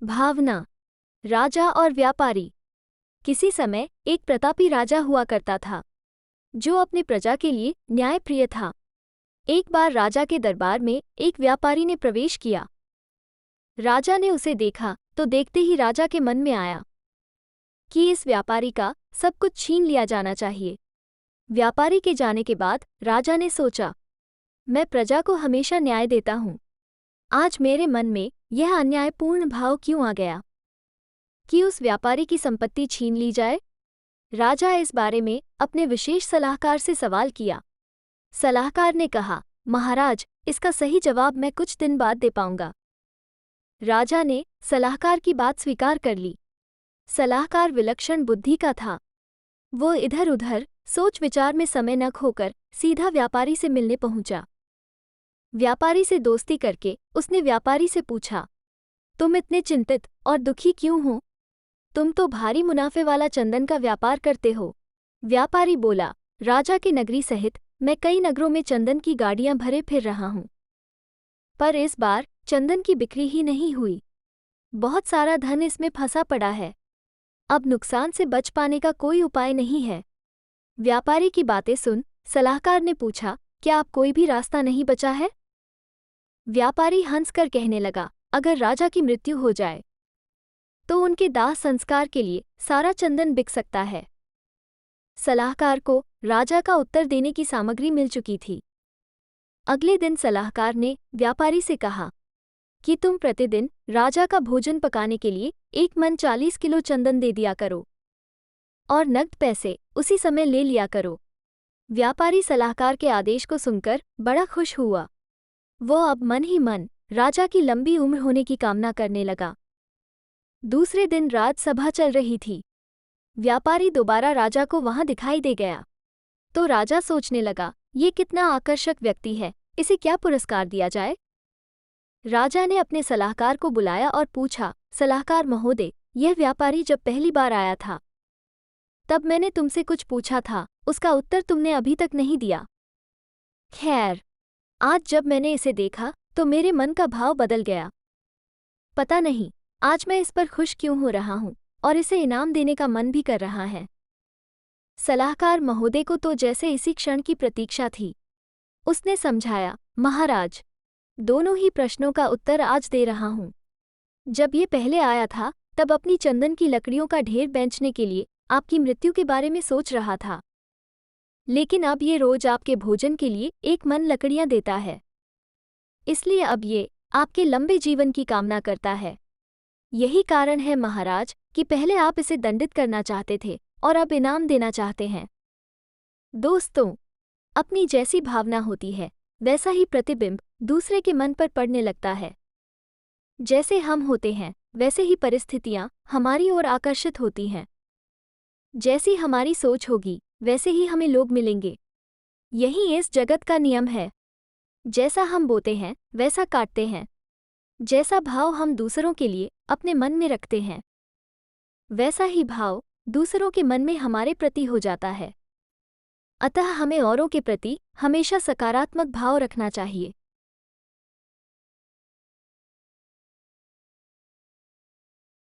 भावना। राजा और व्यापारी। किसी समय एक प्रतापी राजा हुआ करता था जो अपनी प्रजा के लिए न्यायप्रिय था। एक बार राजा के दरबार में एक व्यापारी ने प्रवेश किया। राजा ने उसे देखा तो देखते ही राजा के मन में आया कि इस व्यापारी का सब कुछ छीन लिया जाना चाहिए। व्यापारी के जाने के बाद राजा ने सोचा, मैं प्रजा को हमेशा न्याय देता हूँ, आज मेरे मन में यह अन्यायपूर्ण भाव क्यों आ गया कि उस व्यापारी की संपत्ति छीन ली जाए। राजा इस बारे में अपने विशेष सलाहकार से सवाल किया। सलाहकार ने कहा, महाराज, इसका सही जवाब मैं कुछ दिन बाद दे पाऊंगा। राजा ने सलाहकार की बात स्वीकार कर ली। सलाहकार विलक्षण बुद्धि का था। वो इधर उधर सोच विचार में समय न खोकर सीधा व्यापारी से मिलने पहुंचा। व्यापारी से दोस्ती करके उसने व्यापारी से पूछा, तुम इतने चिंतित और दुखी क्यों हो? तुम तो भारी मुनाफे वाला चंदन का व्यापार करते हो। व्यापारी बोला, राजा की नगरी सहित मैं कई नगरों में चंदन की गाड़ियां भरे फिर रहा हूं, पर इस बार चंदन की बिक्री ही नहीं हुई। बहुत सारा धन इसमें फंसा पड़ा है। अब नुकसान से बच पाने का कोई उपाय नहीं है। व्यापारी की बातें सुन सलाहकार ने पूछा, क्या अब कोई भी रास्ता नहीं बचा है? व्यापारी हंसकर कहने लगा, अगर राजा की मृत्यु हो जाए तो उनके दाह संस्कार के लिए सारा चंदन बिक सकता है। सलाहकार को राजा का उत्तर देने की सामग्री मिल चुकी थी। अगले दिन सलाहकार ने व्यापारी से कहा कि तुम प्रतिदिन राजा का भोजन पकाने के लिए 1 मन 40 किलो चंदन दे दिया करो और नकद पैसे उसी समय ले लिया करो। व्यापारी सलाहकार के आदेश को सुनकर बड़ा खुश हुआ। वो अब मन ही मन राजा की लंबी उम्र होने की कामना करने लगा। दूसरे दिन राजसभा चल रही थी। व्यापारी दोबारा राजा को वहां दिखाई दे गया तो राजा सोचने लगा, ये कितना आकर्षक व्यक्ति है, इसे क्या पुरस्कार दिया जाए। राजा ने अपने सलाहकार को बुलाया और पूछा, सलाहकार महोदय, यह व्यापारी जब पहली बार आया था तब मैंने तुमसे कुछ पूछा था, उसका उत्तर तुमने अभी तक नहीं दिया। खैर, आज जब मैंने इसे देखा तो मेरे मन का भाव बदल गया। पता नहीं आज मैं इस पर खुश क्यों हो रहा हूं और इसे इनाम देने का मन भी कर रहा है। सलाहकार महोदय को तो जैसे इसी क्षण की प्रतीक्षा थी। उसने समझाया, महाराज, दोनों ही प्रश्नों का उत्तर आज दे रहा हूं। जब ये पहले आया था तब अपनी चंदन की लकड़ियों का ढेर बेचने के लिए आपकी मृत्यु के बारे में सोच रहा था, लेकिन अब ये रोज आपके भोजन के लिए 1 मन लकड़ियां देता है, इसलिए अब ये आपके लंबे जीवन की कामना करता है। यही कारण है महाराज कि पहले आप इसे दंडित करना चाहते थे और अब इनाम देना चाहते हैं। दोस्तों, अपनी जैसी भावना होती है वैसा ही प्रतिबिंब दूसरे के मन पर पड़ने लगता है। जैसे हम होते हैं वैसे ही परिस्थितियां हमारी ओर आकर्षित होती हैं। जैसी हमारी सोच होगी वैसे ही हमें लोग मिलेंगे। यही इस जगत का नियम है। जैसा हम बोते हैं वैसा काटते हैं। जैसा भाव हम दूसरों के लिए अपने मन में रखते हैं वैसा ही भाव दूसरों के मन में हमारे प्रति हो जाता है। अतः हमें औरों के प्रति हमेशा सकारात्मक भाव रखना चाहिए।